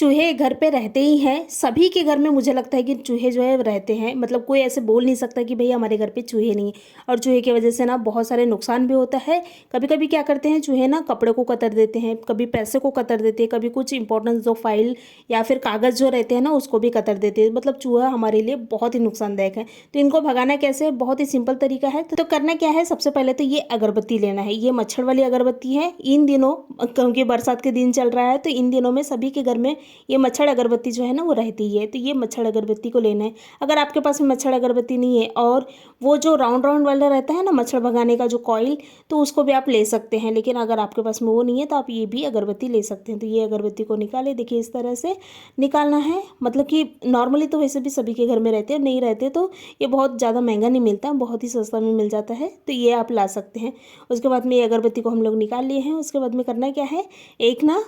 चूहे घर पे रहते ही हैं। सभी के घर में मुझे लगता है कि चूहे जो है रहते हैं। मतलब कोई ऐसे बोल नहीं सकता कि भई हमारे घर पे चूहे नहीं हैं। और चूहे की वजह से ना बहुत सारे नुकसान भी होता है। कभी कभी क्या करते हैं चूहे ना कपड़े को कतर देते हैं, कभी पैसे को कतर देते हैं, कभी कुछ इंपॉर्टेंट जो फाइल या फिर कागज़ जो रहते हैं ना उसको भी कतर देते हैं। मतलब चूहा हमारे लिए बहुत ही नुकसानदायक है। तो इनको भगाना कैसे है, बहुत ही सिंपल तरीका है। तो करना क्या है, सबसे पहले तो ये अगरबत्ती लेना है। ये मच्छर वाली अगरबत्ती है। इन दिनों क्योंकि बरसात के दिन चल रहा है तो इन दिनों में सभी के घर में ये मच्छर अगरबत्ती जो है ना वो रहती ही है। तो ये मच्छर अगरबत्ती को लेना है। अगर आपके पास में मच्छर अगरबत्ती नहीं है और वो जो राउंड राउंड वाला रहता है ना मच्छर भगाने का जो कॉइल, तो उसको भी आप ले सकते हैं। लेकिन अगर आपके पास में वो नहीं है तो आप ये भी अगरबत्ती ले सकते हैं। तो ये अगरबत्ती को निकाले, देखिए इस तरह से निकालना है। मतलब कि नॉर्मली तो वैसे भी सभी के घर में रहते हैं, नहीं रहते तो ये बहुत ज़्यादा महंगा नहीं मिलता, बहुत ही सस्ता में मिल जाता है। तो ये आप ला सकते हैं। उसके बाद में ये अगरबत्ती को हम लोग निकाल लिए हैं। उसके बाद में करना क्या है, एक ना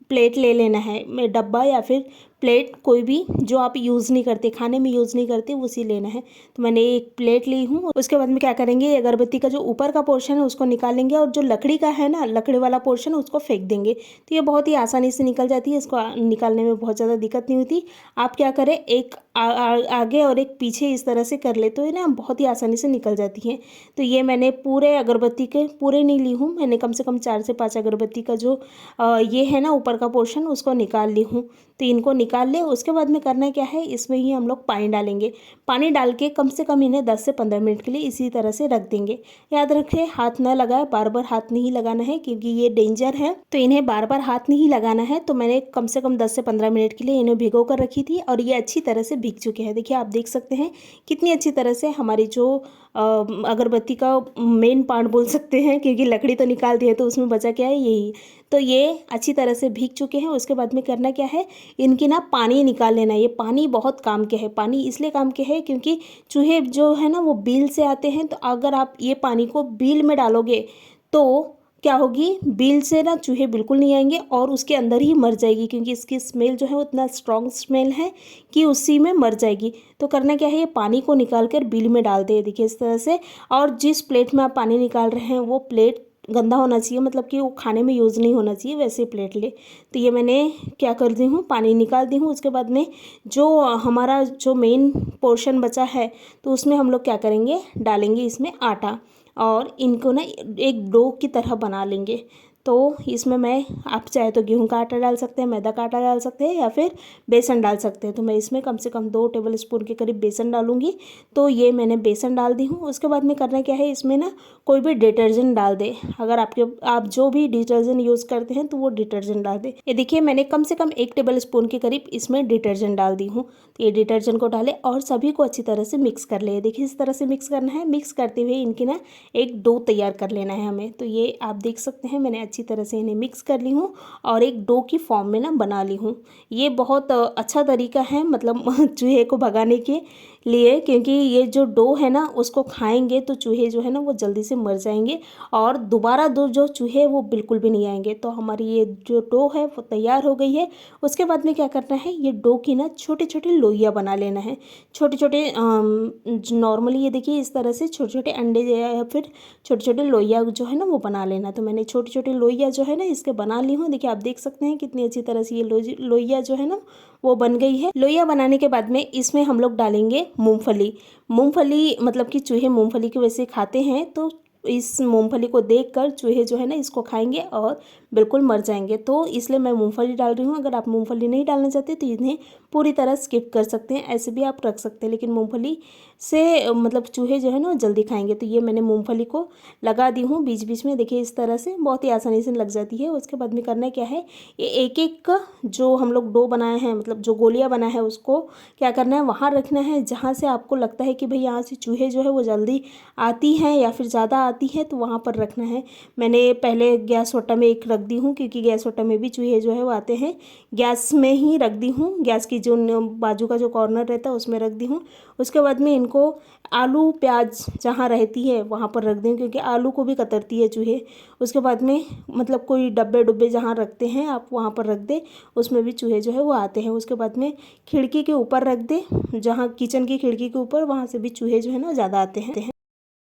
प्लेट ले लेना है, में डब्बा या फिर प्लेट कोई भी जो आप यूज़ नहीं करते, खाने में यूज़ नहीं करते, उसी लेना है। तो मैंने एक प्लेट ली हूँ। उसके बाद में क्या करेंगे, अगरबत्ती का जो ऊपर का पोर्शन है उसको निकालेंगे और जो लकड़ी का है ना, लकड़ी वाला पोर्शन उसको फेंक देंगे। तो ये बहुत ही आसानी से निकल जाती है। इसको निकालने में बहुत ज़्यादा दिक्कत नहीं होती। आप क्या करें, एक आगे और एक पीछे इस तरह से कर ले तो ये ना बहुत ही आसानी से निकल जाती है। तो ये मैंने पूरे अगरबत्ती के पूरे नहीं ली हूँ, मैंने कम से कम 4 से 5 अगरबत्ती का जो ये है ना ऊपर का पोर्शन उसको निकाल ली हूँ। तो इनको निकाल ले। उसके बाद में करना क्या है, इसमें ही हम लोग पानी डालेंगे। पानी डाल के कम से कम इन्हें 10 से 15 मिनट के लिए इसी तरह से रख देंगे। याद रखें, हाथ न लगाए, बार बार हाथ नहीं लगाना है क्योंकि ये डेंजर है। तो इन्हें बार बार हाथ नहीं लगाना है। तो मैंने कम से कम 10 से 15 मिनट के लिए इन्हें भिगो कर रखी थी और ये अच्छी तरह से भीग चुके हैं। देखिए आप देख सकते हैं कितनी अच्छी तरह से हमारी जो अगरबत्ती का मेन पार्ट बोल सकते हैं, क्योंकि लकड़ी तो निकाल दी है तो उसमें बचा क्या है, यही। तो ये अच्छी तरह से भीग चुके हैं। उसके बाद में करना क्या है, इनकी ना पानी निकाल लेना है। ये पानी बहुत काम के है। पानी इसलिए काम के है क्योंकि चूहे जो है ना वो बिल से आते हैं। तो अगर आप ये पानी को बिल में डालोगे तो क्या होगी, बिल से ना चूहे बिल्कुल नहीं आएंगे और उसके अंदर ही मर जाएगी, क्योंकि इसकी स्मेल जो है उतना स्ट्रॉन्ग स्मेल है कि उसी में मर जाएगी। तो करना क्या है, ये पानी को निकाल कर बिल में डाल दे, देखिए इस तरह से। और जिस प्लेट में आप पानी निकाल रहे हैं वो प्लेट गंदा होना चाहिए, मतलब कि वो खाने में यूज़ नहीं होना चाहिए, वैसे प्लेट ले। तो ये मैंने क्या कर दी हूँ, पानी निकाल दी हूँ। उसके बाद में जो हमारा जो मेन पोर्शन बचा है तो उसमें हम लोग क्या करेंगे, डालेंगे इसमें आटा और इनको ना एक डो की तरह बना लेंगे। तो इसमें मैं, आप चाहे तो गेहूं का आटा डाल सकते हैं, मैदा का आटा डाल सकते हैं या फिर बेसन डाल सकते हैं। तो मैं इसमें कम से कम 2 टेबल स्पून के करीब बेसन डालूंगी। तो ये मैंने बेसन डाल दी हूँ। उसके बाद में करना क्या है, इसमें ना कोई भी डिटर्जेंट डाल दे। अगर आप जो भी डिटर्जेंट यूज़ करते हैं तो वो डिटर्जेंट डाल दे। ये देखिए मैंने कम से कम 1 टेबल स्पून के करीब इसमें डिटर्जेंट डाल दी हूँ। तो ये डिटर्जेंट को डालें और सभी को अच्छी तरह से मिक्स कर ले। देखिए इस तरह से मिक्स करना है। मिक्स करते हुए इनकी ना एक डो तैयार कर लेना है हमें। तो ये आप देख सकते हैं मैंने अच्छी तरह से इन्हें मिक्स कर ली हूँ और एक डो की फॉर्म में ना बना ली हूँ। ये बहुत अच्छा तरीका है, मतलब चूहे को भगाने के लिए, क्योंकि ये जो डो है ना उसको खाएंगे तो चूहे जो है ना वो जल्दी से मर जाएंगे और दोबारा दो जो चूहे वो बिल्कुल भी नहीं आएंगे। तो हमारी ये जो डो है वो तैयार हो गई है। उसके बाद में क्या करना है, ये डो की ना छोटे छोटे लोइयाँ बना लेना है। छोटे छोटे नॉर्मली ये देखिए इस तरह से छोटे छोटे अंडे या फिर छोटे छोटे लोइयाँ जो है ना वो बना लेना। तो मैंने छोटे छोटे लोइयाँ जो है ना इसके बना ली हूँ। देखिए आप देख सकते हैं कितनी अच्छी तरह से ये लोइयाँ जो है ना वो बन गई है। लोइयाँ बनाने के बाद में इसमें हम लोग डालेंगे मूंगफली। मूंगफली मतलब कि चूहे मूंगफली की वजह से खाते हैं, तो इस मूंगफली को देखकर चूहे जो है ना इसको खाएंगे और बिल्कुल मर जाएंगे। तो इसलिए मैं मूंगफली डाल रही हूँ। अगर आप मूंगफली नहीं डालना चाहते तो इन्हें पूरी तरह स्किप कर सकते हैं, ऐसे भी आप रख सकते हैं। लेकिन मूंगफली से मतलब चूहे जो है ना जल्दी खाएंगे। तो ये मैंने मूंगफली को लगा दी हूँ बीच बीच में, देखिए इस तरह से बहुत ही आसानी से लग जाती है। उसके बाद में करना क्या है, ये एक एक जो हम लोग डो बनाए हैं, मतलब जो गोलियाँ बना है उसको क्या करना है, वहाँ रखना है जहाँ से आपको लगता है कि भाई यहाँ से चूहे जो है वो जल्दी आती हैं या फिर ज़्यादा आती है, तो वहाँ पर रखना है। मैंने पहले गैस वट्टा में एक रख दी हूँ, क्योंकि गैस वट्टा में भी चूहे जो है वो आते हैं। गैस में ही रख दी हूँ, गैस की जो बाजू का जो कॉर्नर रहता है उसमें रख दी हूँ। उसके बाद में इनको आलू प्याज जहाँ रहती है वहाँ पर रख दें, क्योंकि आलू को भी कतरती है चूहे। उसके बाद में मतलब कोई डब्बे डुब्बे जहाँ रखते हैं आप वहाँ पर रख दे, उसमें भी चूहे जो है वो आते हैं। उसके बाद में खिड़की के ऊपर रख दे, जहाँ किचन की खिड़की के ऊपर, वहाँ से भी चूहे जो है ना ज़्यादा आते हैं।